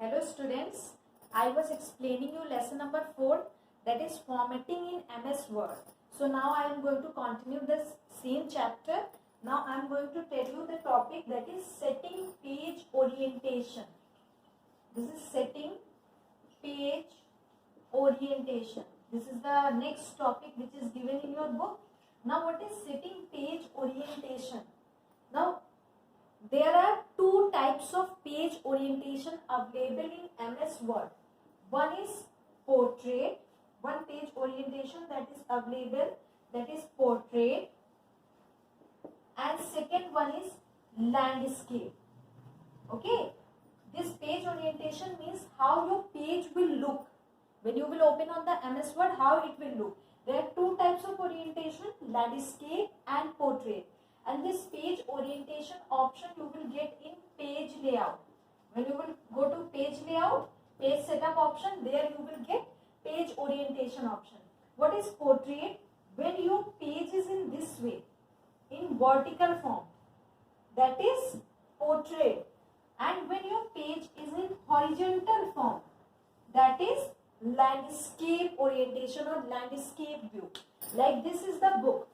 Hello students, I was explaining you lesson number 4, that is formatting in MS Word. So now I am going to continue this same chapter. Now I am going to tell you the topic, that is setting page orientation. This is setting page orientation. This is the next topic which is given in your book. Now what is setting page orientation? Now there are two types of page orientation available in MS Word. One is portrait, one page orientation that is available, that is portrait, and second one is landscape. Okay, this page orientation means how your page will look when you will open on the MS Word, how it will look. There are two types of orientation, landscape and portrait. And this page orientation option you will get in page layout. When you will go to page layout, page setup option, there you will get page orientation option. What is portrait? When your page is in this way, in vertical form, that is portrait. And when your page is in horizontal form, that is landscape orientation or landscape view. Like this is the book.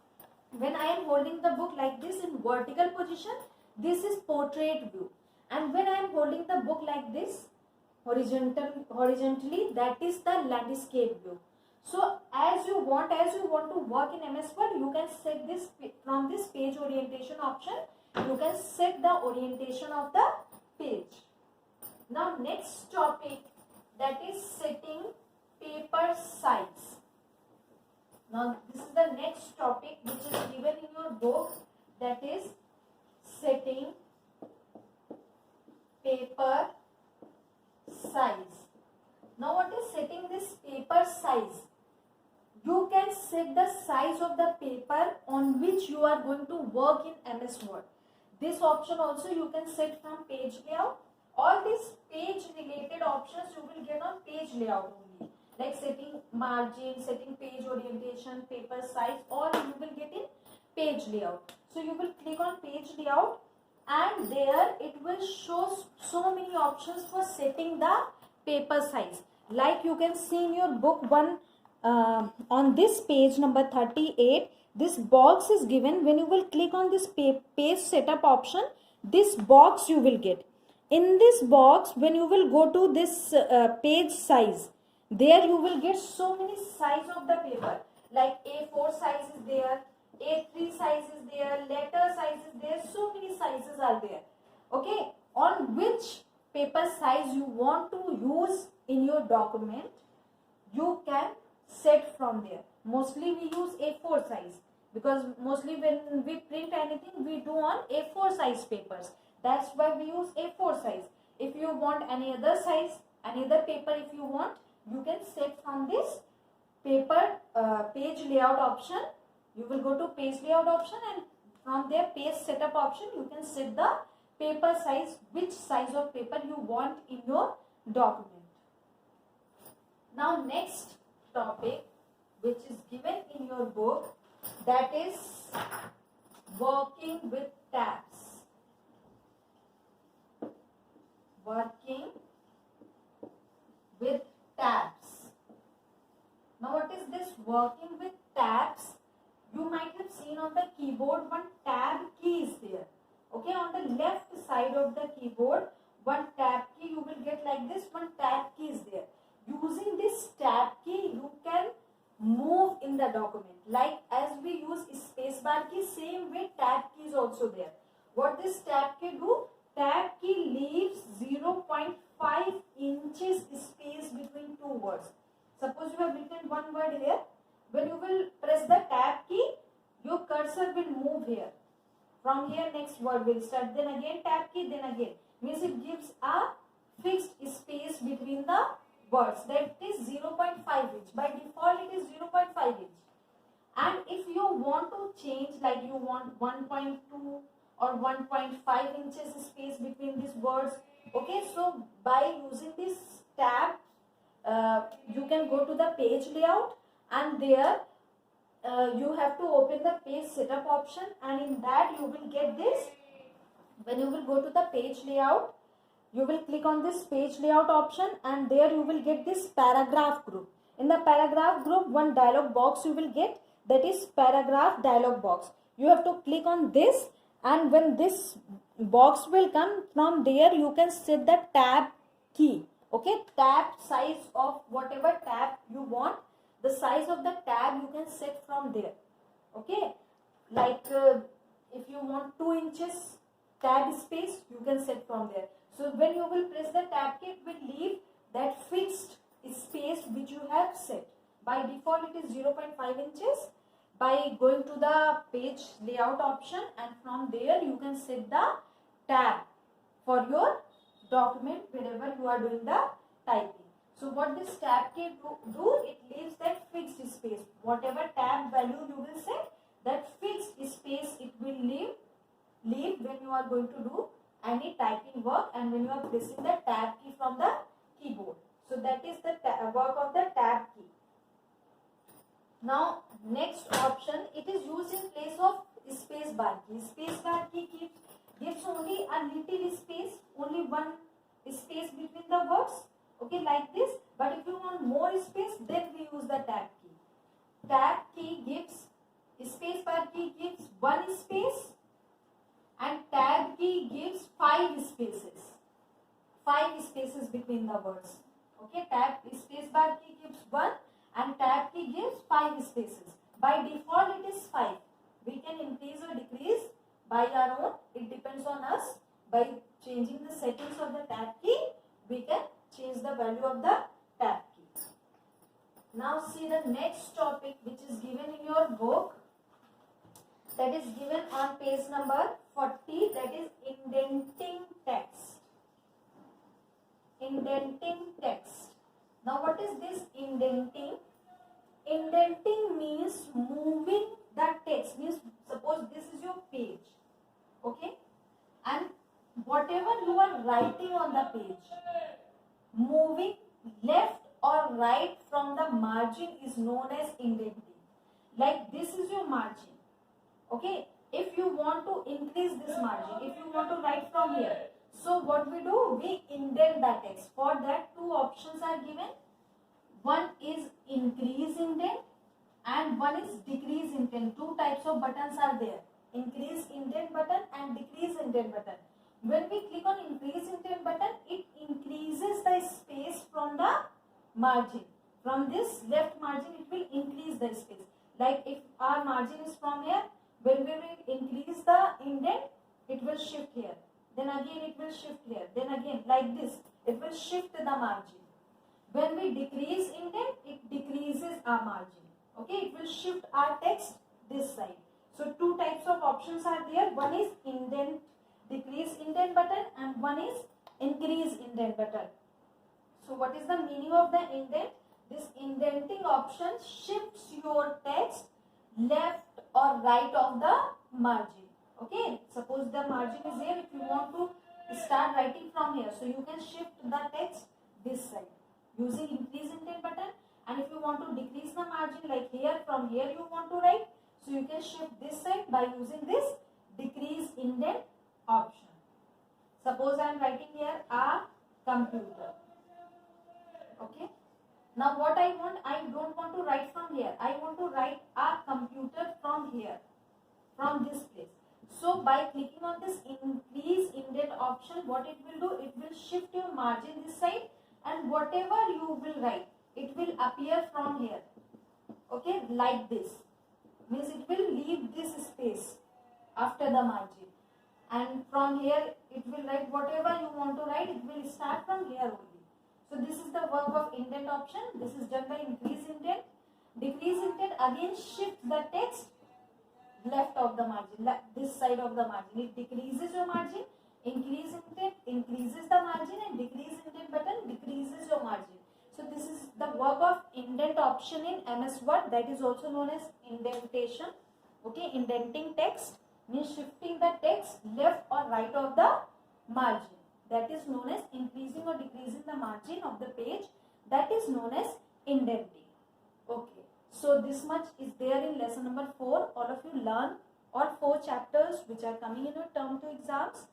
When I am holding the book like this in vertical position, this is portrait view. And when I am holding the book like this, horizontally, that is the landscape view. So as you want to work in MS Word, you can set this from this page orientation option. You can set the orientation of the page. Now next topic, that is setting paper size. Now this is the next topic which is given in your book, that is setting paper size. Now what is setting this paper size? You can set the size of the paper on which you are going to work in MS Word. This option also you can set from page layout. All these page related options you will get on page layout only. Like setting margin, setting page orientation, paper size, all you will get in page layout. So you will click on page layout and there it will show so many options for setting the paper size. Like you can see in your book one on this page number 38, this box is given. When you will click on this page setup option, this box you will get. In this box, when you will go to this page size, there you will get so many size of the paper, like A4 size is there, A3 size is there, letter size is there, so many sizes are there. Okay, on which paper size you want to use in your document, you can set from there. Mostly we use A4 size because mostly when we print anything, we do on A4 size papers. That's why we use A4 size. If you want any other size, any other paper if you want, you can set from this paper page layout option. You will go to page layout option and from there page setup option you can set the paper size, which size of paper you want in your document. Now next topic which is given in your book, that is working with tabs. Working with tabs. Now what is this working with tabs? You might have seen on the keyboard one tab key is there. Okay, on the left side of the keyboard, one tab key you will get like this, one tab key is there. Using this tab key, you can move in the document. Like as we use space bar key, same way tab key is also there. What this tab key do? Tab key leaves 0.5 inches space between two words. Suppose you have written one word here. When you will press the tab key, your cursor will move here. From here next word will start. Then again tab key, then again. Means it gives a fixed space between the words. That is 0.5 inch. By default it is 0.5 inch. And if you want to change, like you want 1.2 or 1.5 inches space between these words. Okay, so by using this tab, you can go to the page layout and there you have to open the page setup option, and in that you will get this. When you will go to the page layout, you will click on this page layout option, and there you will get this paragraph group. In the paragraph group, one dialog box you will get, that is paragraph dialog box. You have to click on this, and when this box will come, from there you can set the tab key. Okay, tab size of whatever tab you want, the size of the tab you can set from there. Okay, like if you want 2 inches tab space, you can set from there. So when you will press the tab key, it will leave that fixed space which you have set. By default it is 0.5 inches. By going to the page layout option, and from there you can set the tab for your document wherever you are doing the typing. So what this tab key do, it leaves that fixed space. Whatever tab value you will set, that fixed space it will leave when you are going to do any typing work and when you are pressing the tab key from the keyboard. So that is the work of the tab key. Now next option, it is used in place of space bar key. Space bar key gives only a little space, only one space between the words, okay, like this. But if you want more space, then we use the tab key. Tab key gives, space bar key gives 1 space, and tab key gives 5 spaces. 5 spaces between the words. Okay, space bar key gives 1 and tab key gives 5 spaces. By default it is 5. We can increase or decrease by our own. It depends on us. By changing the settings of the tab key, we can change the value of the tab key. Now see the next topic which is given in your book. That is given on page number 40, that is indenting text. Indenting text. Now what is this indenting? Indenting means moving the text. Means suppose this is your page, okay, and whatever you are writing on the page, moving left or right from the margin is known as indenting. Like this is your margin, okay. If you want to increase this margin, if you want to write from here, so what we do, we indent the text. For that 2 options are given. One is increase indent and one is decrease indent. 2 types of buttons are there. Increase indent button and decrease indent button. When we click on increase indent button, it increases the space from the margin. From this left margin, it will increase the space. Like if our margin is from here, when we will increase the indent, it will shift here. Then again it will shift here. Then again like this, it will shift the margin. When we decrease indent, it decreases our margin. Okay, it will shift our text this side. So 2 types of options are there. One is indent, decrease indent button, and one is increase indent button. So what is the meaning of the indent? This indenting option shifts your text left or right of the margin. Okay, suppose the margin is here. If you want to start writing from here, so you can shift the text this side using increase indent button, and if you want to decrease the margin, like here, from here you want to write, so you can shift this side by using this decrease indent option. Suppose I am writing here a computer. Okay, now what I want, I don't want to write from here, I want to write a computer from here, from this place. So by clicking on this increase indent option, what it will do, it will shift your margin this side, and whatever you will write, it will appear from here. Okay, like this. Means it will leave this space after the margin, and from here it will write whatever you want to write. It will start from here only. So this is the work of indent option. This is done by increase indent. Decrease indent again shifts the text left of the margin, this side of the margin. It decreases your margin. Increase indent increases the margin, and decrease indent button decreases your margin. So this is the work of indent option in MS Word. That is also known as indentation. Okay, indenting text means shifting the text left or right of the margin. That is known as increasing or decreasing the margin of the page. That is known as indenting. Okay, so this much is there in lesson number 4. All of you learn all 4 chapters which are coming in your term 2 exams.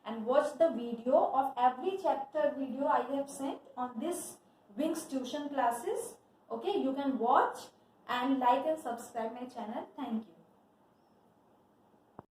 and watch the video of every chapter video I have sent on this Wings tuition classes. Okay, you can watch and like and subscribe my channel. Thank you.